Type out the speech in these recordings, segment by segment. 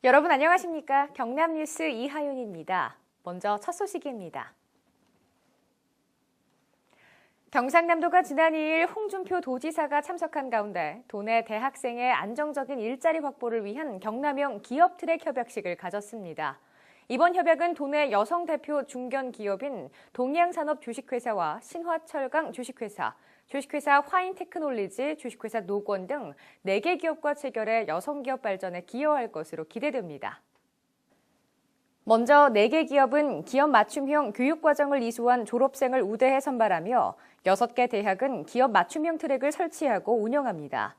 여러분 안녕하십니까? 경남뉴스 이하윤입니다. 먼저 첫 소식입니다. 경상남도가 지난 2일 홍준표 도지사가 참석한 가운데 도내 대학생의 안정적인 일자리 확보를 위한 경남형 기업 트랙 협약식을 가졌습니다. 이번 협약은 도내 여성 대표 중견기업인 동양산업 주식회사와 신화철강 주식회사, 주식회사 화인테크놀리지, 주식회사 노건 등 4개 기업과 체결해 여성기업 발전에 기여할 것으로 기대됩니다. 먼저 4개 기업은 기업 맞춤형 교육과정을 이수한 졸업생을 우대해 선발하며 6개 대학은 기업 맞춤형 트랙을 설치하고 운영합니다.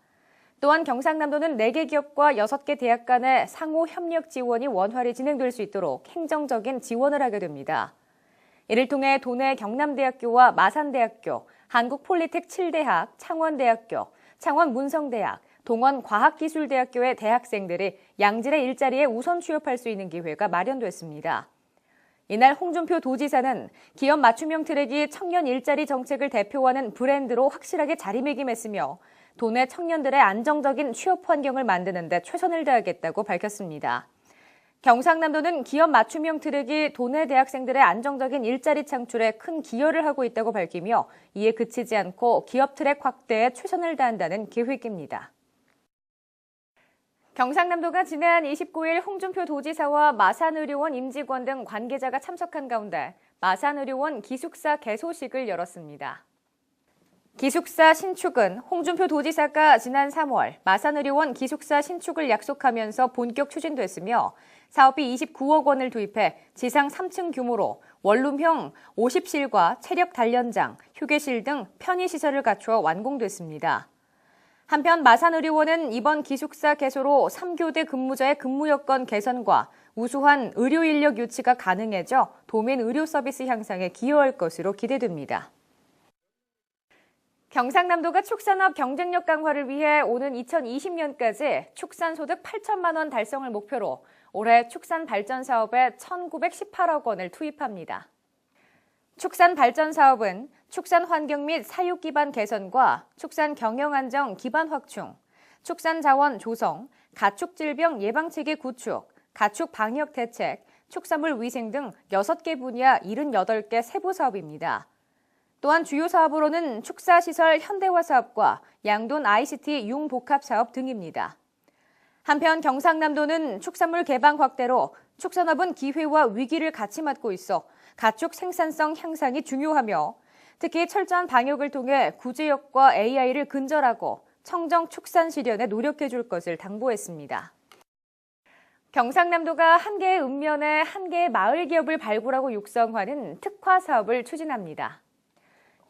또한 경상남도는 4개 기업과 6개 대학 간의 상호 협력 지원이 원활히 진행될 수 있도록 행정적인 지원을 하게 됩니다. 이를 통해 도내 경남대학교와 마산대학교, 한국폴리텍 7대학, 창원대학교, 창원문성대학, 동원과학기술대학교의 대학생들이 양질의 일자리에 우선 취업할 수 있는 기회가 마련됐습니다. 이날 홍준표 도지사는 기업 맞춤형 트랙이 청년 일자리 정책을 대표하는 브랜드로 확실하게 자리매김했으며 도내 청년들의 안정적인 취업 환경을 만드는 데 최선을 다하겠다고 밝혔습니다. 경상남도는 기업 맞춤형 트랙이 도내 대학생들의 안정적인 일자리 창출에 큰 기여를 하고 있다고 밝히며 이에 그치지 않고 기업 트랙 확대에 최선을 다한다는 계획입니다. 경상남도가 지난 29일 홍준표 도지사와 마산의료원 임직원 등 관계자가 참석한 가운데 마산의료원 기숙사 개소식을 열었습니다. 기숙사 신축은 홍준표 도지사가 지난 3월 마산의료원 기숙사 신축을 약속하면서 본격 추진됐으며 사업비 29억 원을 투입해 지상 3층 규모로 원룸형 50실과 체력 단련장, 휴게실 등 편의시설을 갖추어 완공됐습니다. 한편 마산의료원은 이번 기숙사 개소로 3교대 근무자의 근무 여건 개선과 우수한 의료 인력 유치가 가능해져 도민 의료 서비스 향상에 기여할 것으로 기대됩니다. 경상남도가 축산업 경쟁력 강화를 위해 오는 2020년까지 축산소득 8천만 원 달성을 목표로 올해 축산발전사업에 1,918억 원을 투입합니다. 축산발전사업은 축산환경 및 사육 기반 개선과 축산경영안정 기반 확충, 축산자원 조성, 가축질병 예방체계 구축, 가축방역 대책, 축산물 위생 등 6개 분야 78개 세부 사업입니다. 또한 주요 사업으로는 축사시설 현대화 사업과 양돈 ICT 융복합 사업 등입니다. 한편 경상남도는 축산물 개방 확대로 축산업은 기회와 위기를 같이 맞고 있어 가축 생산성 향상이 중요하며 특히 철저한 방역을 통해 구제역과 AI를 근절하고 청정 축산 실현에 노력해 줄 것을 당부했습니다. 경상남도가 한 개의 읍면에 한 개의 마을 기업을 발굴하고 육성하는 특화 사업을 추진합니다.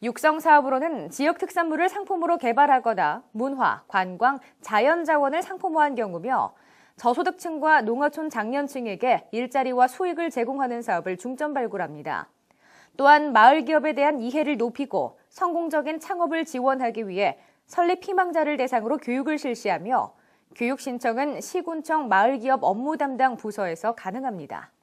육성 사업으로는 지역 특산물을 상품으로 개발하거나 문화, 관광, 자연자원을 상품화한 경우며 저소득층과 농어촌 장년층에게 일자리와 수익을 제공하는 사업을 중점 발굴합니다. 또한 마을 기업에 대한 이해를 높이고 성공적인 창업을 지원하기 위해 설립 희망자를 대상으로 교육을 실시하며 교육 신청은 시군청 마을기업 업무 담당 부서에서 가능합니다.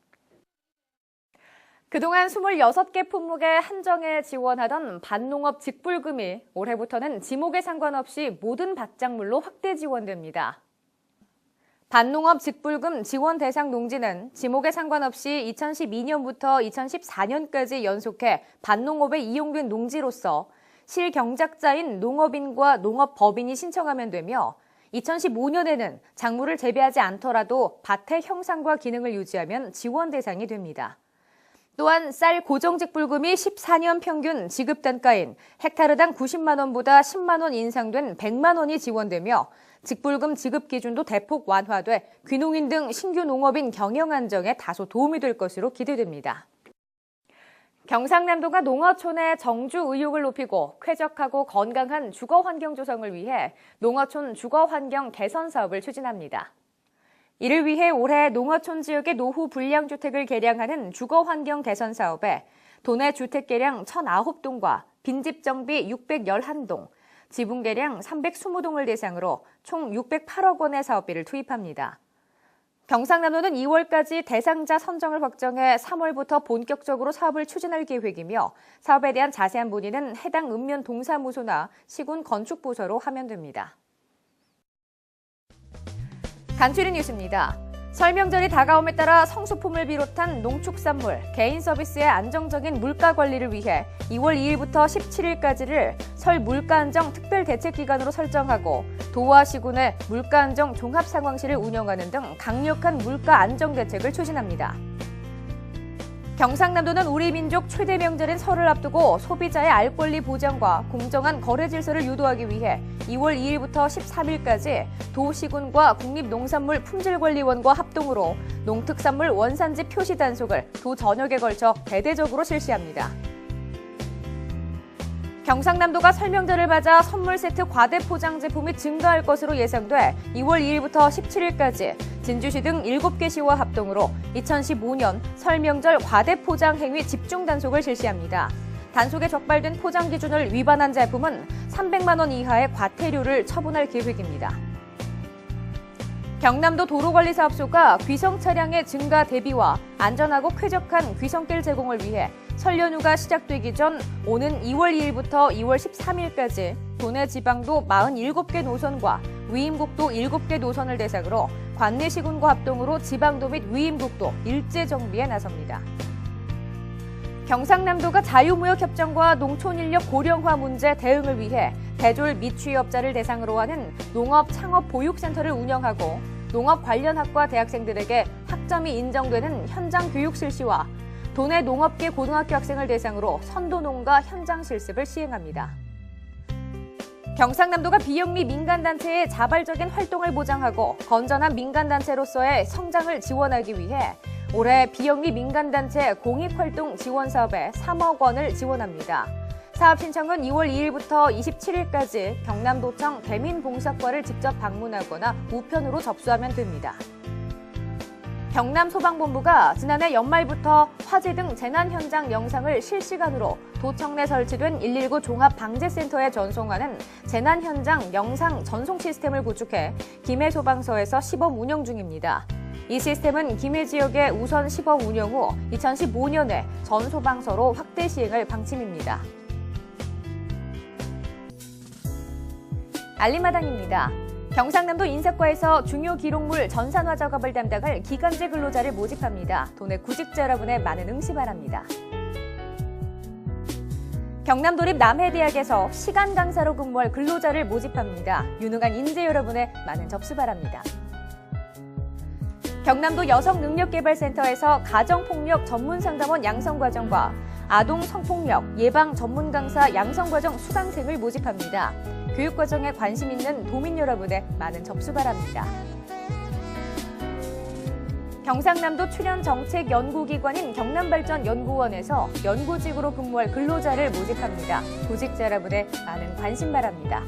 그동안 26개 품목에 한정해 지원하던 밭농업 직불금이 올해부터는 지목에 상관없이 모든 밭작물로 확대 지원됩니다. 밭농업 직불금 지원 대상 농지는 지목에 상관없이 2012년부터 2014년까지 연속해 밭농업에 이용된 농지로서 실경작자인 농업인과 농업법인이 신청하면 되며 2015년에는 작물을 재배하지 않더라도 밭의 형상과 기능을 유지하면 지원 대상이 됩니다. 또한 쌀 고정직불금이 14년 평균 지급 단가인 헥타르당 90만 원보다 10만 원 인상된 100만 원이 지원되며 직불금 지급 기준도 대폭 완화돼 귀농인 등 신규 농업인 경영 안정에 다소 도움이 될 것으로 기대됩니다. 경상남도가 농어촌의 정주 의욕을 높이고 쾌적하고 건강한 주거 환경 조성을 위해 농어촌 주거 환경 개선 사업을 추진합니다. 이를 위해 올해 농어촌 지역의 노후 불량주택을 개량하는 주거 환경 개선 사업에 도내 주택 개량 1,009동과 빈집 정비 611동, 지붕 개량 320동을 대상으로 총 608억 원의 사업비를 투입합니다. 경상남도는 2월까지 대상자 선정을 확정해 3월부터 본격적으로 사업을 추진할 계획이며 사업에 대한 자세한 문의는 해당 읍면 동사무소나 시군 건축부서로 하면 됩니다. 간추린 뉴스입니다. 설명절이 다가옴에 따라 성수품을 비롯한 농축산물, 개인 서비스의 안정적인 물가 관리를 위해 2월 2일부터 17일까지를 설 물가안정 특별대책기간으로 설정하고 도와 시군의 물가안정 종합상황실을 운영하는 등 강력한 물가 안정 대책을 추진합니다. 경상남도는 우리 민족 최대 명절인 설을 앞두고 소비자의 알 권리 보장과 공정한 거래 질서를 유도하기 위해 2월 2일부터 13일까지 도시군과 국립농산물 품질관리원과 합동으로 농특산물 원산지 표시 단속을 도 전역에 걸쳐 대대적으로 실시합니다. 경상남도가 설명절을 맞아 선물 세트 과대 포장 제품이 증가할 것으로 예상돼 2월 2일부터 17일까지 진주시 등 7개 시와 합동으로 2015년 설명절 과대 포장 행위 집중 단속을 실시합니다. 단속에 적발된 포장 기준을 위반한 제품은 300만 원 이하의 과태료를 처분할 계획입니다. 경남도 도로관리사업소가 귀성 차량의 증가 대비와 안전하고 쾌적한 귀성길 제공을 위해 설 연휴가 시작되기 전 오는 2월 2일부터 2월 13일까지 도내 지방도 47개 노선과 위임국도 7개 노선을 대상으로 관내시군과 합동으로 지방도 및 위임국도 일제 정비에 나섭니다. 경상남도가 자유무역협정과 농촌인력 고령화 문제 대응을 위해 대졸 미취업자를 대상으로 하는 농업창업보육센터를 운영하고 농업 관련 학과 대학생들에게 학점이 인정되는 현장 교육 실시와 도내 농업계 고등학교 학생을 대상으로 선도농가 현장 실습을 시행합니다. 경상남도가 비영리 민간단체의 자발적인 활동을 보장하고 건전한 민간단체로서의 성장을 지원하기 위해 올해 비영리 민간단체 공익활동 지원 사업에 3억 원을 지원합니다. 사업 신청은 2월 2일부터 27일까지 경남도청 대민봉사과를 직접 방문하거나 우편으로 접수하면 됩니다. 경남소방본부가 지난해 연말부터 화재 등 재난 현장 영상을 실시간으로 도청 내 설치된 119 종합방재센터에 전송하는 재난 현장 영상 전송 시스템을 구축해 김해 소방서에서 시범 운영 중입니다. 이 시스템은 김해 지역의 우선 시범 운영 후 2015년에 전 소방서로 확대 시행할 방침입니다. 알림마당입니다. 경상남도 인사과에서 중요 기록물 전산화 작업을 담당할 기간제 근로자를 모집합니다. 도내 구직자 여러분의 많은 응시 바랍니다. 경남도립 남해대학에서 시간 강사로 근무할 근로자를 모집합니다. 유능한 인재 여러분의 많은 접수 바랍니다. 경남도 여성능력개발센터에서 가정폭력 전문상담원 양성과정과 아동 성폭력 예방 전문 강사 양성과정 수강생을 모집합니다. 교육과정에 관심 있는 도민 여러분의 많은 접수 바랍니다. 경상남도 출연정책연구기관인 경남발전연구원에서 연구직으로 근무할 근로자를 모집합니다. 구직자 여러분의 많은 관심 바랍니다.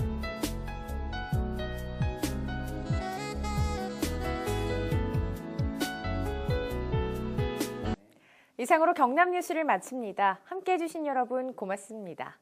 이상으로 경남 뉴스를 마칩니다. 함께해 주신 여러분 고맙습니다.